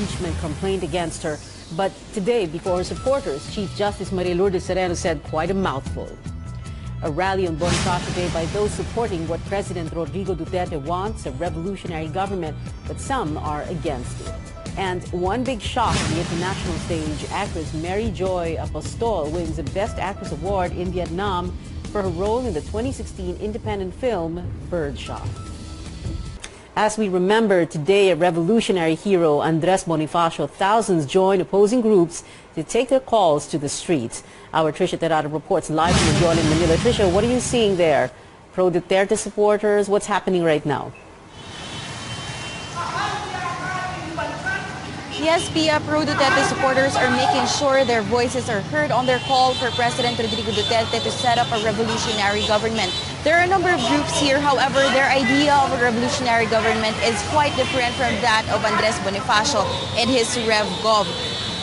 impeachment complaint against her. But today, before her supporters, Chief Justice Maria Lourdes Sereno said quite a mouthful. A rally on Bonifacio Day by those supporting what President Rodrigo Duterte wants, a revolutionary government, but some are against it. And one big shock on the international stage, actress Mary Joy Apostol wins the Best Actress Award in Vietnam for her role in the 2016 independent film Birdshot. As we remember today, a revolutionary hero, Andres Bonifacio, thousands joined opposing groups to take their calls to the streets. Our Trisha Terrada reports live from Mendiola in Manila. Trisha, what are you seeing there? Pro-Duterte supporters, what's happening right now? Yes, Pia, pro-Duterte supporters are making sure their voices are heard on their call for President Rodrigo Duterte to set up a revolutionary government. There are a number of groups here, however, their idea of a revolutionary government is quite different from that of Andres Bonifacio and his RevGov.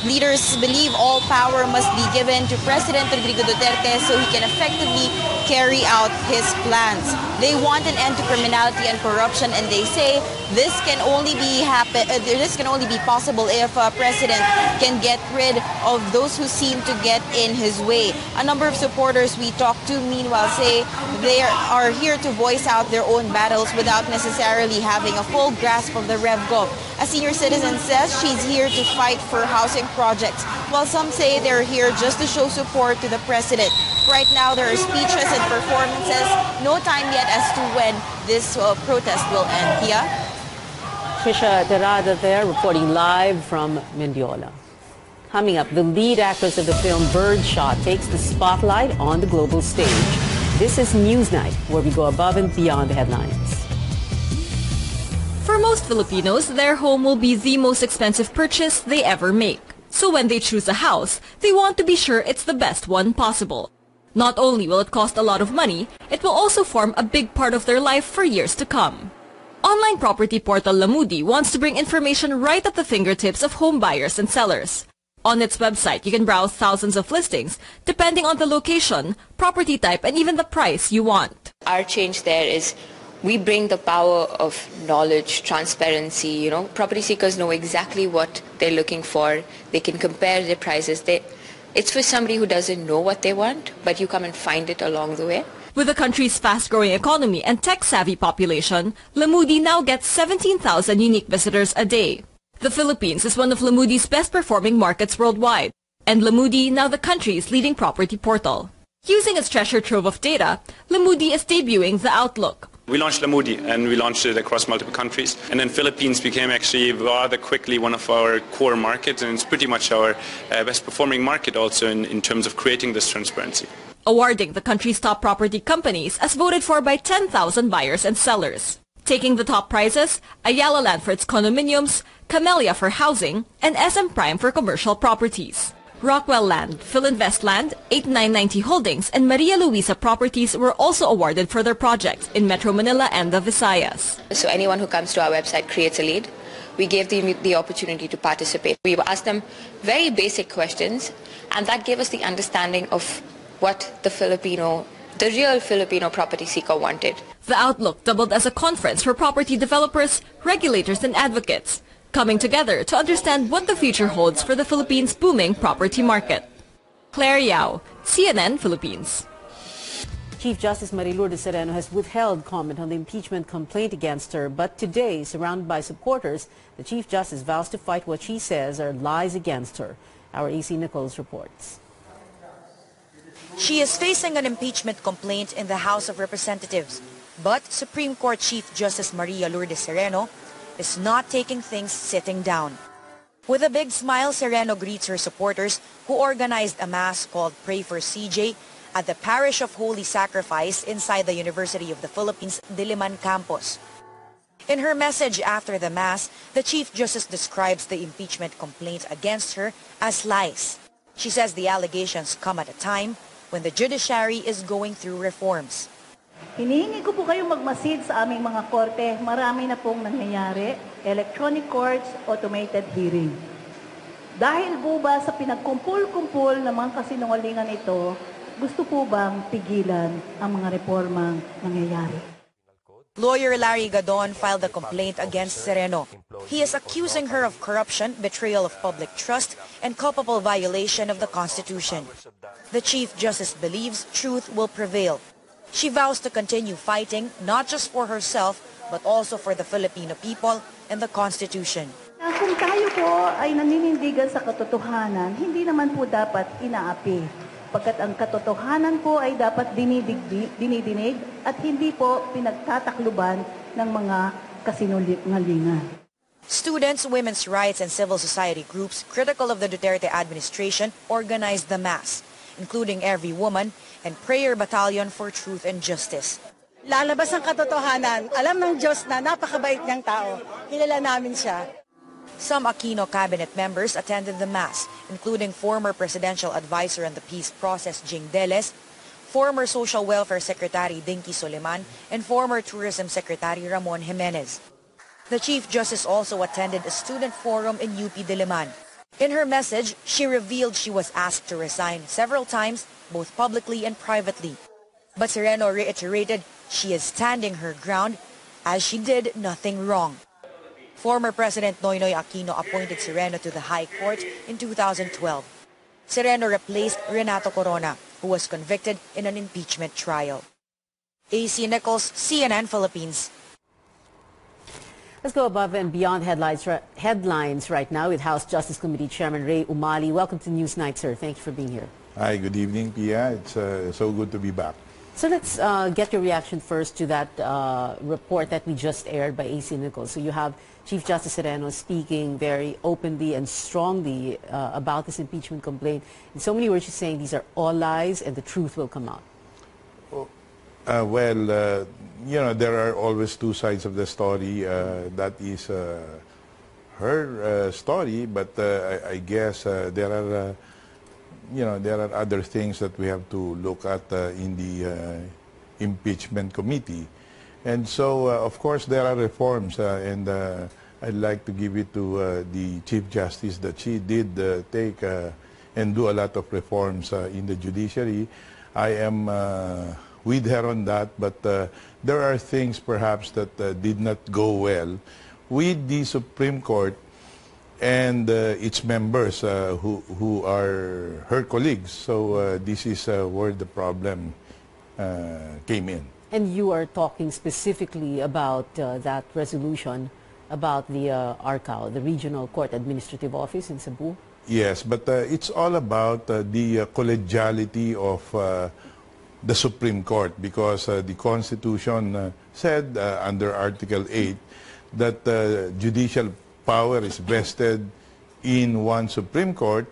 Leaders believe all power must be given to President Rodrigo Duterte so he can effectively carry out his plans. They want an end to criminality and corruption, and they say this can only be possible if a president can get rid of those who seem to get in his way. A number of supporters we talked to, meanwhile, say they are here to voice out their own battles without necessarily having a full grasp of the RevGov. A senior citizen says she's here to fight for housing projects, while some say they're here just to show support to the president. Right now, there are speeches and performances. No time yet as to when this protest will end. Pia? Trisha Terrada there, reporting live from Mendiola. Coming up, the lead actress of the film Birdshot takes the spotlight on the global stage. This is Newsnight, where we go above and beyond the headlines. For most Filipinos, their home will be the most expensive purchase they ever make. So when they choose a house, they want to be sure it's the best one possible. Not only will it cost a lot of money, it will also form a big part of their life for years to come. Online property portal Lamudi wants to bring information right at the fingertips of home buyers and sellers. On its website, you can browse thousands of listings, depending on the location, property type, and even the price you want. Our change there is we bring the power of knowledge, transparency. Property seekers know exactly what they're looking for. They can compare their prices. It's for somebody who doesn't know what they want, but you come and find it along the way. With the country's fast-growing economy and tech-savvy population, Lamudi now gets 17,000 unique visitors a day. The Philippines is one of Lamudi's best-performing markets worldwide, and Lamudi now the country's leading property portal. Using its treasure trove of data, Lamudi is debuting the Outlook. We launched Lamudi and we launched it across multiple countries. And then Philippines became actually rather quickly one of our core markets, and it's pretty much our best performing market also in terms of creating this transparency. Awarding the country's top property companies as voted for by 10,000 buyers and sellers. Taking the top prizes, Ayala Land for its condominiums, Camellia for housing, and SM Prime for commercial properties. Rockwell Land, Philinvest Land, 8990 Holdings, and Maria Luisa Properties were also awarded for their projects in Metro Manila and the Visayas. So anyone who comes to our website creates a lead. We gave them the opportunity to participate. We asked them very basic questions, and that gave us the understanding of what the real Filipino property seeker wanted. The Outlook doubled as a conference for property developers, regulators, and advocates, coming together to understand what the future holds for the Philippines' booming property market. Claire Yao, CNN Philippines. Chief Justice Maria Lourdes Sereno has withheld comment on the impeachment complaint against her, but today, surrounded by supporters, the Chief Justice vows to fight what she says are lies against her. Our AC Nichols reports. She is facing an impeachment complaint in the House of Representatives, but Supreme Court Chief Justice Maria Lourdes Sereno is not taking things sitting down. With a big smile, Sereno greets her supporters who organized a mass called Pray for CJ at the Parish of Holy Sacrifice inside the University of the Philippines Diliman campus. In her message after the mass, the Chief Justice describes the impeachment complaint against her as lies. She says the allegations come at a time when the judiciary is going through reforms. Hinihingi ko po kayong magmasid sa aming mga korte. Marami na pong nangyayari. Electronic courts, automated hearing. Dahil po ba sa pinagkumpul-kumpul ng mga kasinungalingan ito, gusto po bang pigilan ang mga reformang nangyayari? Lawyer Larry Gadon filed a complaint against Sereno. He is accusing her of corruption, betrayal of public trust, and culpable violation of the Constitution. The Chief Justice believes truth will prevail. She vows to continue fighting not just for herself, but also for the Filipino people and the Constitution. Kung tayo po ay naninindigan sa katotohanan, hindi naman po dapat inaapi. Pagkat ang katotohanan po ay dapat dinidinig at hindi po pinagtatakluban ng mga kasinungalingan. Students, women's rights, and civil society groups critical of the Duterte administration organized the mass, including Every Woman and Prayer Battalion for Truth and Justice. Lalabas ang katotohanan. Alam ng Diyos na napakabait niyang tao. Kilala namin siya. Some Aquino cabinet members attended the mass, including former presidential advisor on the peace process Jing Deles, former Social Welfare Secretary Dinky Soleman, and former Tourism Secretary Ramon Jimenez. The Chief Justice also attended a student forum in UP Diliman. In her message, she revealed she was asked to resign several times, both publicly and privately. But Sereno reiterated she is standing her ground as she did nothing wrong. Former President Noynoy Aquino appointed Sereno to the High Court in 2012. Sereno replaced Renato Corona, who was convicted in an impeachment trial. AC Nichols, CNN Philippines. Let's go above and beyond headlines right now with House Justice Committee Chairman Ray Umali. Welcome to Newsnight, sir. Thank you for being here. Hi, good evening, Pia. It's so good to be back. So let's get your reaction first to that report that we just aired by AC Nichols. So you have Chief Justice Sereno speaking very openly and strongly about this impeachment complaint. In so many words, she's saying these are all lies and the truth will come out. Well, you know, there are always two sides of the story. That is her story, but I guess there are, you know, there are other things that we have to look at in the impeachment committee. And so, of course, there are reforms, and I'd like to give it to the Chief Justice that she did take and do a lot of reforms in the judiciary. I am with her on that, but there are things perhaps that did not go well with the Supreme Court and its members who are her colleagues. So this is where the problem came in. And you are talking specifically about that resolution about the RCAO, the Regional Court Administrative Office in Cebu? Yes, but it's all about the collegiality of the Supreme Court, because the Constitution said under Article 8 that judicial power is vested in one Supreme Court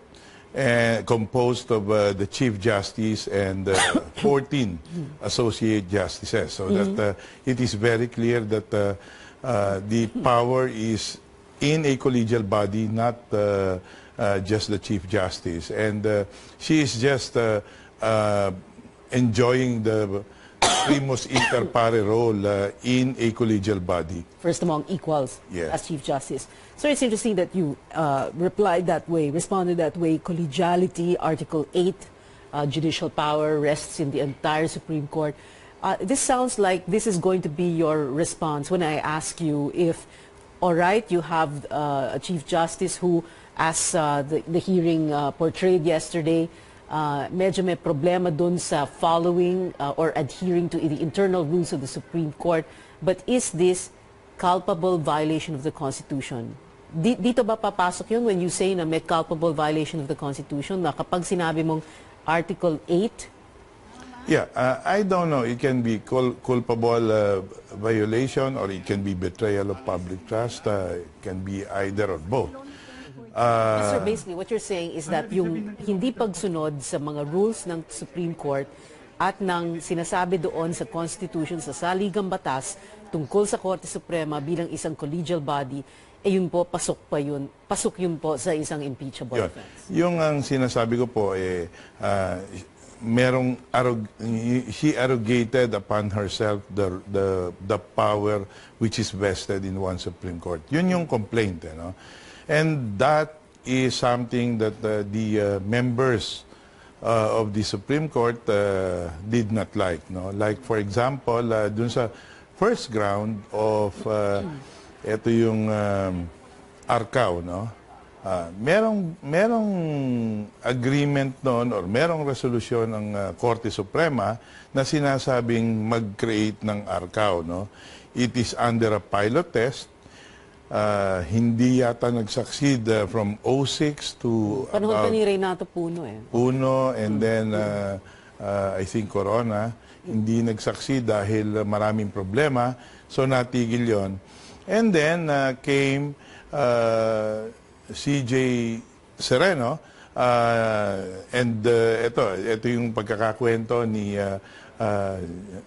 composed of the Chief Justice and 14 associate justices. So that it is very clear that the power is in a collegial body, not just the Chief Justice. And she is just enjoying the primus inter pares role in a collegial body. First among equals, yes, as Chief Justice. So it's interesting that you replied that way, responded that way. Collegiality, Article 8, judicial power rests in the entire Supreme Court. This sounds like this is going to be your response when I ask you if, all right, you have a Chief Justice who, as the hearing portrayed yesterday, medyo may problema dun sa following or adhering to the internal rules of the Supreme Court. But is this culpable violation of the Constitution? Dito ba papasok yun when you say na may culpable violation of the Constitution, na kapag sinabi mong Article 8? Yeah, I don't know. It can be culpable violation, or it can be betrayal of public trust. It can be either or both. So basically, what you're saying is that yung hindi pagsunod sa mga rules ng Supreme Court at ng sinasabi doon sa Constitution, sa saligang batas tungkol sa Korte Suprema bilang isang collegial body, eh yun po, pasok yun po sa isang impeachable offense. Yung ang sinasabi ko po, she arrogated upon herself the power which is vested in one Supreme Court. Yun yung complaint, no? And that is something that the members of the Supreme Court did not like, no? Like, for example, dun sa first ground of ito yung ARCAO, no? Merong agreement noon or merong resolusyon ng Korte Suprema na sinasabing mag-create ng ARCAO, no? It is under a pilot test. Hindi yata nag-succeed from 06 to Panahon pa ni Renato Puno eh. Puno and then I think Corona. Hindi nag-succeed dahil maraming problema. So natigil yon. And then came CJ Sereno and ito yung pagkakakwento ni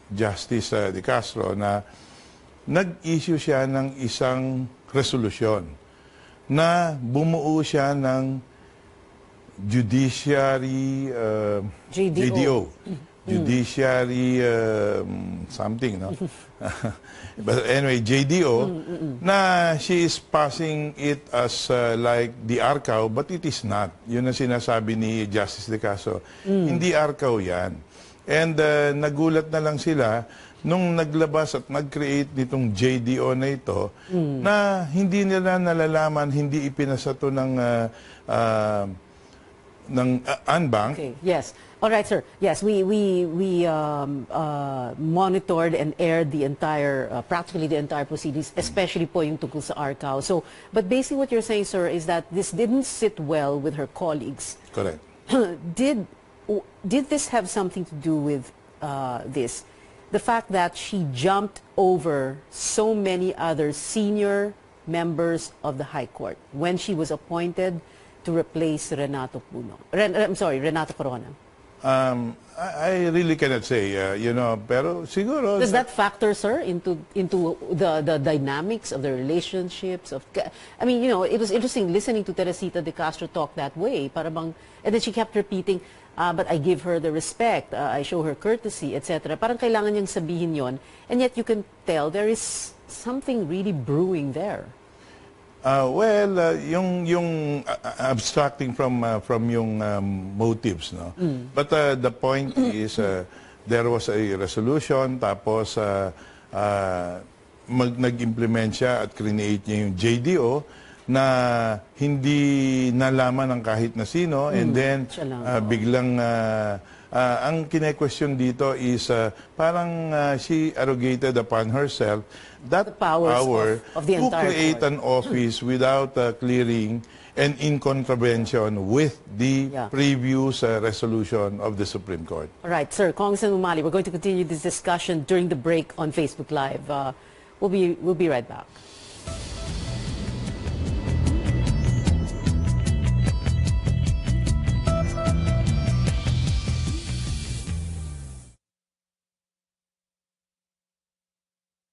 Justice De Castro na nag-issue siya ng isang resolusyon na bumuo siya ng judiciary JDO. Judiciary something, no? But anyway, JDO, na she is passing it as like the ARCAO, but it is not. Yun ang sinasabi ni Justice De Castro. Hindi ARCAO yan. And nagulat na lang sila nung naglabas at nag-create nitong JDO na ito na hindi nila nalalaman, hindi ipinasa to ng unbank. Okay. Yes. All right, sir. Yes, we monitored and aired the entire, practically the entire proceedings, especially po yung tungkol sa ARCAO. So, but basically what you're saying, sir, is that this didn't sit well with her colleagues. Correct. Did this have something to do with this? The fact that she jumped over so many other senior members of the High Court when she was appointed to replace Renato Puno. Renato Corona. I really cannot say, you know, pero siguro... Does that factor, sir, into the dynamics of the relationships of... I mean, you know, it was interesting listening to Teresita De Castro talk that way. Para bang, and then she kept repeating, but I give her the respect, I show her courtesy, etc. Parang kailangan niyang sabihin yon, and yet you can tell there is something really brewing there. Well, yung abstracting from yung motives, no. But the point is there was a resolution, tapos nag-implement siya at create niya yung JDO na hindi nalaman ng kahit na sino, and then biglang ang kine-question dito is parang she arrogated upon herself that power of the to create court. an office without clearing and in contravention with the previous resolution of the Supreme Court. All right, sir, Congressman Umali, we're going to continue this discussion during the break on Facebook Live. We'll be right back.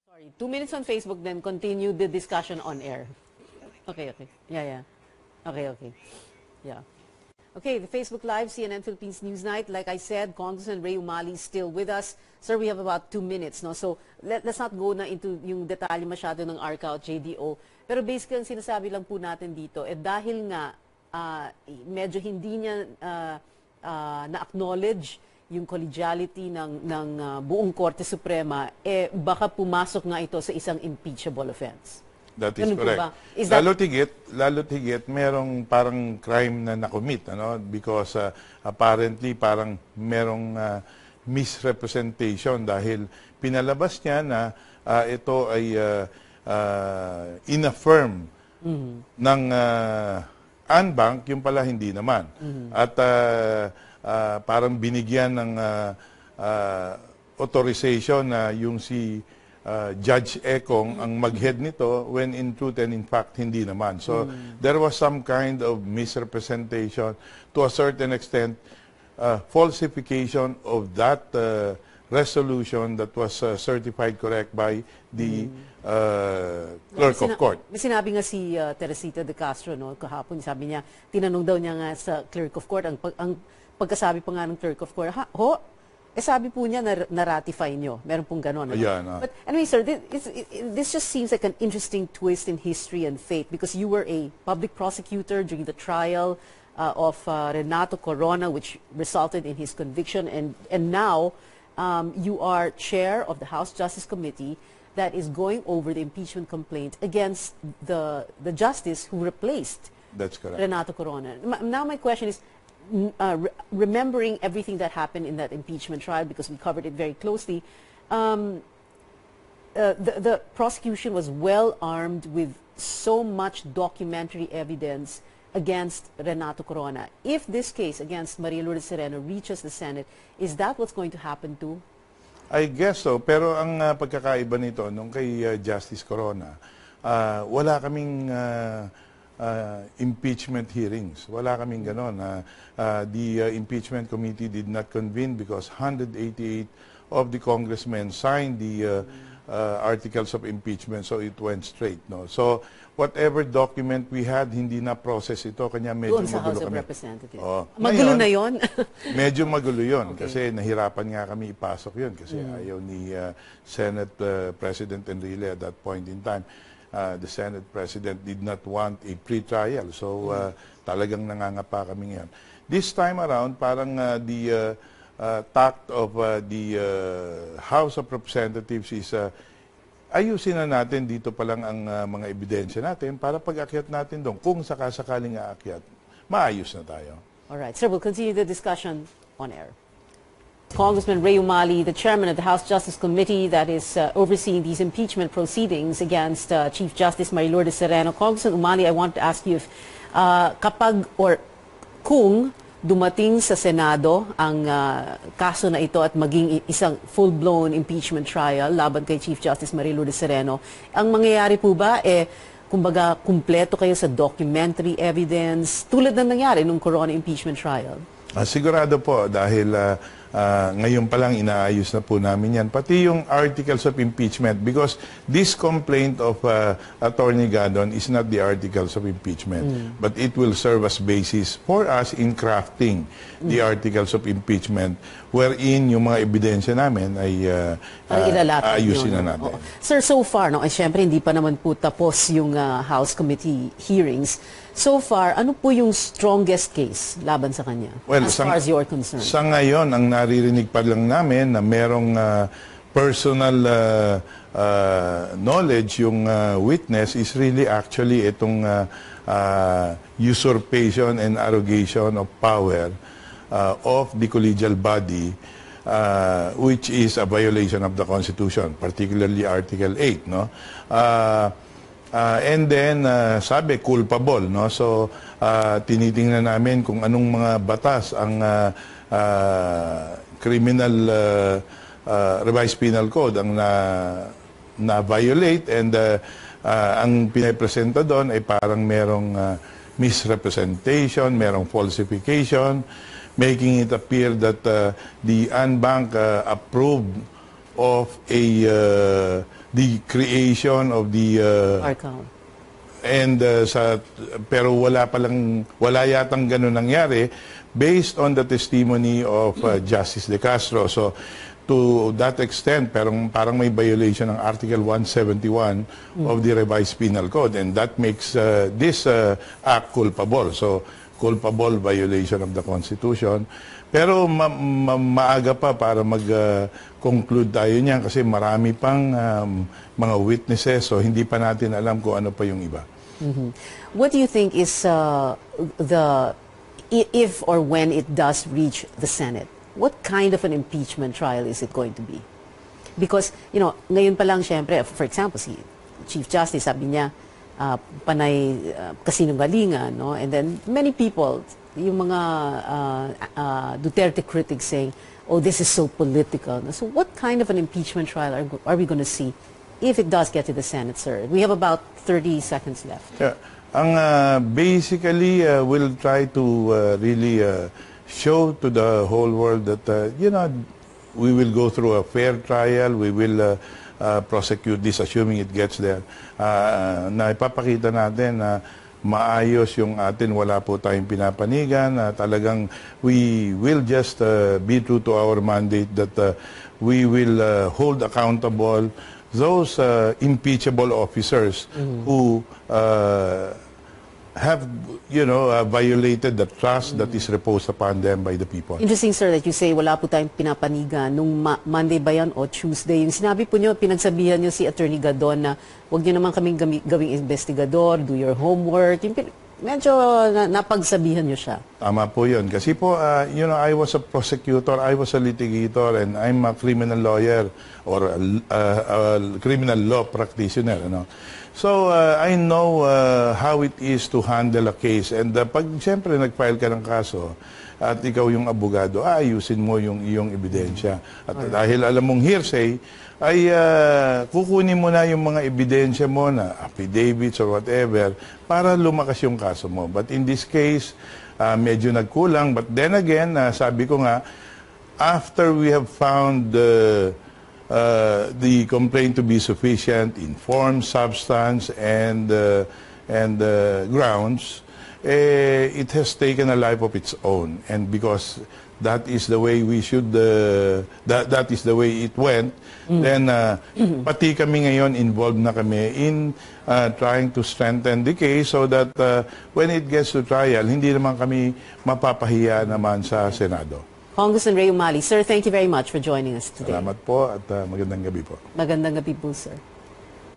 Sorry, 2 minutes on Facebook, then continue the discussion on air. Okay. Yeah. Okay. Yeah. Okay, the Facebook Live, CNN Philippines Newsnight. Like I said, Congressman Ray Umali is still with us. Sir, we have about 2 minutes, no? So let's not go na into yung detalye masyado ng ARCAO at JDO. Pero basically, ang sinasabi lang po natin dito, dahil nga medyo hindi niya na-acknowledge yung collegiality ng buong Korte Suprema, baka pumasok nga ito sa isang impeachable offense. That is correct. Lalo't higit, merong parang crime na nakomit, ano? Because apparently parang merong misrepresentation dahil pinalabas niya na ito ay inaffirm ng unbank, yung pala hindi naman. At parang binigyan ng authorization na yung si Judge Ekong ang mag-head nito, when in truth and in fact hindi naman. So there was some kind of misrepresentation, to a certain extent, falsification of that resolution that was certified correct by the clerk of court. May sinabi nga si Teresita De Castro, no, kahapon, sabi niya, tinanong daw niya nga sa clerk of court, ang pagkasabi pa nga ng clerk of court, sabi po niya na-ratify nyo. Meron pong gano'n. But anyway, sir, this just seems like an interesting twist in history and fate, because you were a public prosecutor during the trial of Renato Corona, which resulted in his conviction, and now you are chair of the House Justice Committee, that is going over the impeachment complaint against the justice who replaced That's correct. Renato Corona. Now my question is, remembering everything that happened in that impeachment trial, because we covered it very closely, the prosecution was well armed with so much documentary evidence against Renato Corona. If this case against Maria Lourdes Sereno reaches the Senate, is that what's going to happen too? I guess so. Pero ang pagkakaiba nito, nung kay Justice Corona, wala kaming impeachment hearings. Wala kaming ganon. The impeachment committee did not convene because 188 of the congressmen signed the articles of impeachment, so it went straight. No? So, whatever document we had, hindi na process ito, kanya medyo Doon sa magulo House of kami. Representatives. Ngayon, Magulo na yon? Medyo magulo yun, kasi nahirapan nga kami ipasok yun, kasi ayaw ni Senate President Enrile at that point in time. The Senate President did not want a pre-trial, so talagang nangangapa kami ngayon. This time around, parang the tact of the House of Representatives is ayusin na natin dito pa lang ang mga ebidensya natin para pag-akyat natin doon. Kung sakasakaling aakyat, maayos na tayo. Alright, sir, we'll continue the discussion on air. Congressman Ray Umali, the chairman of the House Justice Committee that is overseeing these impeachment proceedings against Chief Justice Maria Lourdes Sereno. Congressman Umali, I want to ask you if kapag or kung dumating sa Senado ang kaso na ito at maging isang full-blown impeachment trial laban kay Chief Justice Maria Lourdes Sereno, ang mangyayari po ba, kumbaga, kumpleto kayo sa documentary evidence tulad na nangyari nung Corona impeachment trial? Sigurado po, dahil ngayon pa lang inaayos na po namin yan. Pati yung articles of impeachment, because this complaint of Attorney Gadon is not the articles of impeachment, but it will serve as basis for us in crafting the articles of impeachment, wherein yung mga ebidensya namin ay ayusin na natin. Sir, so far, no, syempre hindi pa naman po tapos yung House Committee hearings. So far, ano po yung strongest case laban sa kanya, as far as you're concerned? Sa ngayon, ang naririnig pa lang namin na merong personal knowledge yung witness is really actually itong usurpation and arrogation of power of the collegial body, which is a violation of the Constitution, particularly Article 8. No? And then, sabi, culpable. No? So, tinitingnan namin kung anong mga batas ang criminal revised penal code ang na-violate, and ang pinapresenta doon ay parang merong misrepresentation, merong falsification, making it appear that the unbank approved of the creation of the account. And pero wala yatang ganun nangyari based on the testimony of Justice De Castro. So to that extent, parang may violation ng Article 171 of the revised penal code, and that makes this act culpable. So culpable violation of the Constitution. Pero maaga pa para mag-conclude tayo niyan kasi marami pang mga witnesses, so hindi pa natin alam kung ano pa yung iba. What do you think is if or when it does reach the Senate, what kind of an impeachment trial is it going to be? Because, you know, ngayon pa lang, syempre, for example, si Chief Justice, sabi niya, panay kasinungalingan, no? And then many people, yung mga Duterte critics saying, oh, this is so political. So what kind of an impeachment trial are we going to see if it does get to the Senate, sir? We have about 30 seconds left. Yeah. Basically, we'll try to really show to the whole world that, you know, we will go through a fair trial, we will prosecute this, assuming it gets there. Na ipapakita natin na maayos yung atin, wala po tayong pinapanigan, talagang we will just be true to our mandate that we will hold accountable those impeachable officers who have, violated the trust that is reposed upon them by the people. Interesting, sir, that you say wala po tayong pinapanigan. Nung Monday ba yan o Tuesday, yung sinabi po nyo, pinagsabihan nyo si Attorney Gadon na huwag nyo naman kaming gawing investigador, do your homework. Medyo napagsabihan nyo siya. Tama po yun. Kasi po, I was a prosecutor, I was a litigator, and I'm a criminal lawyer or a criminal law practitioner. So, I know how it is to handle a case. And pag siyempre nag-file ka ng kaso at ikaw yung abogado, ayusin mo yung iyong ebidensya. At dahil alam mong hearsay, ay kukunin mo na yung mga ebidensya mo na affidavits or whatever para lumakas yung kaso mo. But in this case, medyo nagkulang. But then again, sabi ko nga, after we have found the complaint to be sufficient in form, substance, and grounds, it has taken a life of its own. And because that is the way we should, that is the way it went, then pati kami ngayon involved na kami in trying to strengthen the case so that when it gets to trial, hindi naman kami mapapahiya naman sa Senado. Congressman Ray Umali, sir, thank you very much for joining us today. Salamat po at magandang gabi po. Magandang gabi po, sir.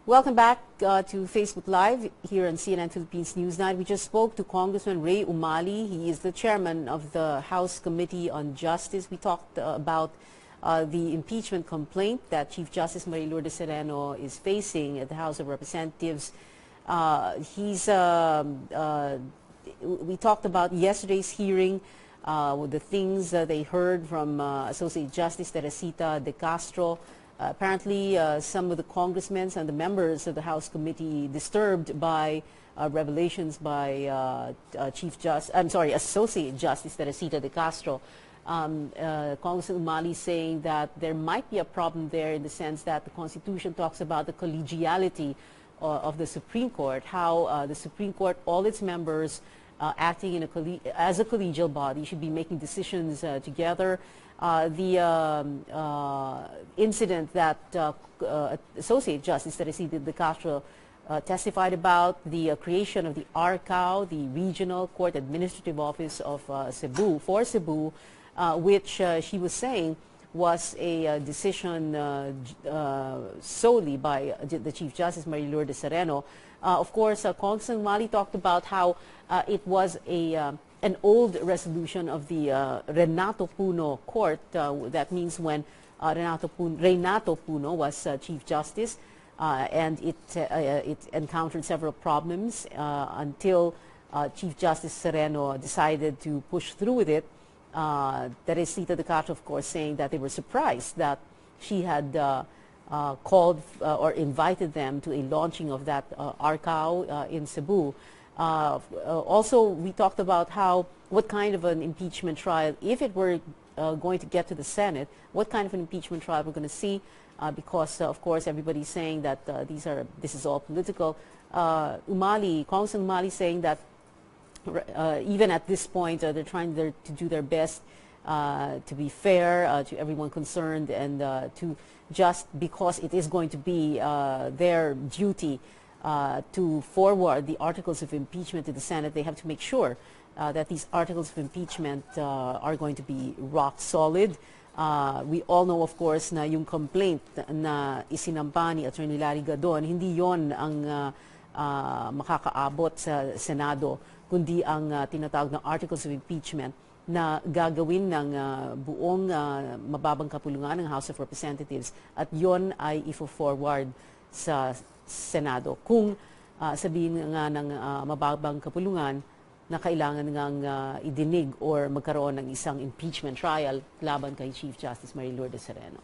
Welcome back to Facebook Live here on CNN Philippines Newsnight. We just spoke to Congressman Ray Umali. He is the chairman of the House Committee on Justice. We talked about the impeachment complaint that Chief Justice Maria Lourdes Sereno is facing at the House of Representatives. We talked about yesterday's hearing, the things they heard from Associate Justice Teresita de Castro. Apparently, some of the congressmen and the members of the House Committee disturbed by revelations by Associate Justice Teresita de Castro. Congressman Umali saying that there might be a problem there in the sense that the Constitution talks about the collegiality of the Supreme Court, how the Supreme Court, all its members acting in as a collegial body, should be making decisions together. The incident that Associate Justice Teresita de Castro testified about, the creation of the RCAO, the Regional Court Administrative Office of Cebu, for Cebu, which she was saying was a decision solely by the Chief Justice Maria Lourdes Sereno. Of course, Congressman Umali talked about how it was an old resolution of the Renato Puno Court. That means when Renato Puno was Chief Justice, and it encountered several problems until Chief Justice Sereno decided to push through with it. Teresita de Castro, of course, saying that they were surprised that she had called or invited them to a launching of that RCAO in Cebu. Also, we talked about what kind of an impeachment trial, if it were going to get to the Senate, what kind of an impeachment trial we're going to see, because, of course, everybody's saying that this is all political. Congressman Umali saying that even at this point, they're trying to do their best to be fair to everyone concerned, and to just because it is going to be their duty to forward the articles of impeachment to the Senate, they have to make sure that these articles of impeachment are going to be rock solid. We all know, of course, na yung complaint na isinampa ni Attorney Larry Gadon, hindi yon ang makakaabot sa Senado, kundi ang tinatawag na articles of impeachment na gagawin ng buong mababang kapulungan ng House of Representatives, at yon ay ifo-forward sa Senado. Kung sabihin nga ng mababang kapulungan na kailangan ngang idinig or magkaroon ng isang impeachment trial laban kay Chief Justice Maria Lourdes Sereno.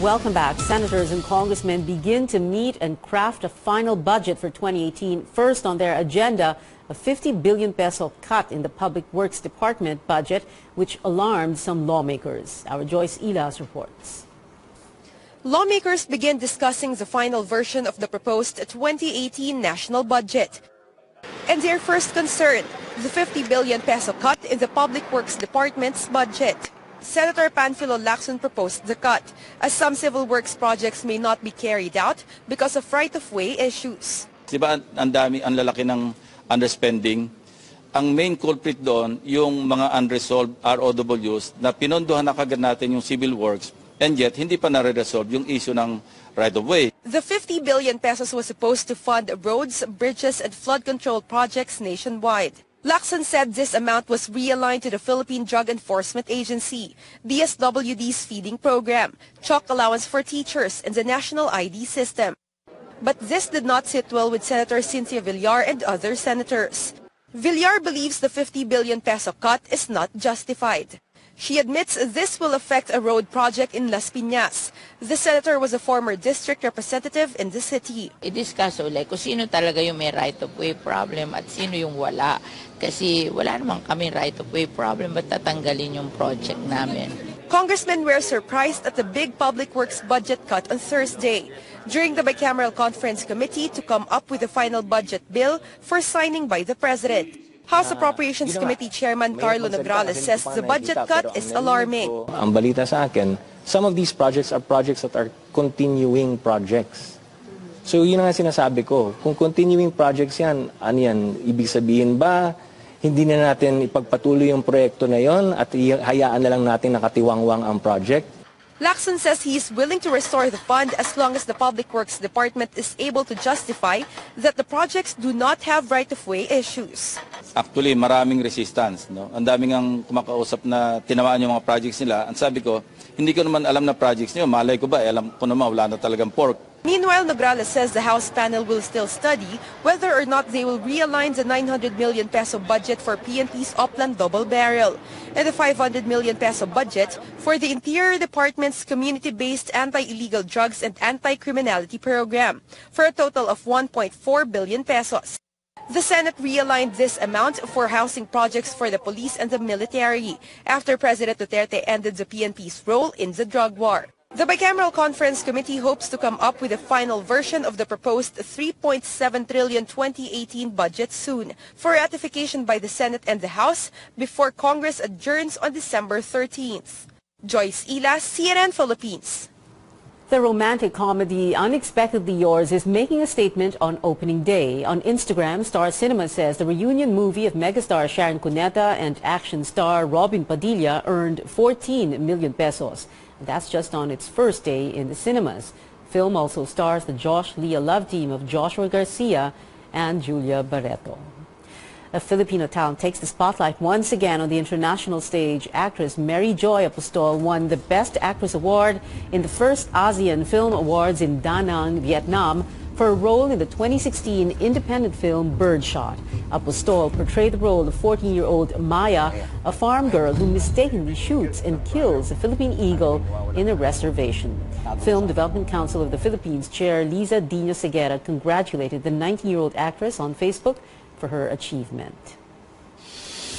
Welcome back. Senators and congressmen begin to meet and craft a final budget for 2018. First on their agenda, a 50 billion peso cut in the Public Works Department budget, which alarmed some lawmakers. Our Joyce Ilas reports. Lawmakers begin discussing the final version of the proposed 2018 national budget. And their first concern, the 50 billion peso cut in the Public Works Department's budget. Senator Panfilo Lacson proposed the cut, as some civil works projects may not be carried out because of right-of-way issues. Diba ang lalaki ng underspending. Ang main culprit doon, yung mga unresolved ROWs na pinondohan na kagad natin yung civil works and yet hindi pa nare-resolve yung issue ng right-of-way. The 50 billion pesos was supposed to fund roads, bridges, and flood control projects nationwide. Lacson said this amount was realigned to the Philippine Drug Enforcement Agency, DSWD's feeding program, chalk allowance for teachers, and the national ID system. But this did not sit well with Senator Cynthia Villar and other senators. Villar believes the 50 billion peso cut is not justified. She admits this will affect a road project in Las Piñas. The senator was a former district representative in the city. I-discuss ulit kung sino talaga yung may right-of-way problem at sino yung wala. Kasi wala naman kami right-of-way problem, ba't tatanggalin yung project namin? Congressmen were surprised at the big public works budget cut on Thursday during the bicameral conference committee to come up with a final budget bill for signing by the president. House Appropriations Committee Chairman Carlo Nograles says the budget cut is alarming. Ang balita sa akin, some of these projects are projects that are continuing projects. So yun ang sinasabi ko. Kung continuing projects yan, ano yan? Ibig sabihin ba, hindi na natin ipagpatuloy yung proyekto na yon at hayaan na lang natin nakatiwangwang ang project? Lacson says he is willing to restore the fund as long as the Public Works Department is able to justify that the projects do not have right-of-way issues. Actually, maraming resistance. No? Ang daming ang kumakausap na tinamaan yung mga projects nila. Ang sabi ko, hindi ko naman alam na projects niyo. Malay ko ba? Alam ko naman, wala na talagang pork. Meanwhile, Nograles says the House panel will still study whether or not they will realign the 900 million peso budget for PNP's Upland Double Barrel and the 500 million peso budget for the Interior Department's community-based anti-illegal drugs and anti-criminality program for a total of 1.4 billion pesos. The Senate realigned this amount for housing projects for the police and the military after President Duterte ended the PNP's role in the drug war. The bicameral conference committee hopes to come up with a final version of the proposed 3.7 trillion 2018 budget soon for ratification by the Senate and the House before Congress adjourns on December 13th. Joyce Ila, CNN Philippines. The romantic comedy Unexpectedly Yours is making a statement on opening day. On Instagram, Star Cinema says the reunion movie of megastar Sharon Cuneta and action star Robin Padilla earned 14 million pesos. That's just on its first day in the cinemas. Film also stars the Josh Leah love team of Joshua Garcia and Julia Barreto. A Filipino talent takes the spotlight once again on the international stage. Actress Mary Joy Apostol won the Best Actress Award in the first ASEAN Film Awards in Da Nang, Vietnam, for a role in the 2016 independent film Birdshot. Apostol portrayed the role of 14-year-old Maya, a farm girl who mistakenly shoots and kills a Philippine eagle in a reservation. Film Development Council of the Philippines Chair Liza Dino Seguera congratulated the 19-year-old actress on Facebook for her achievement.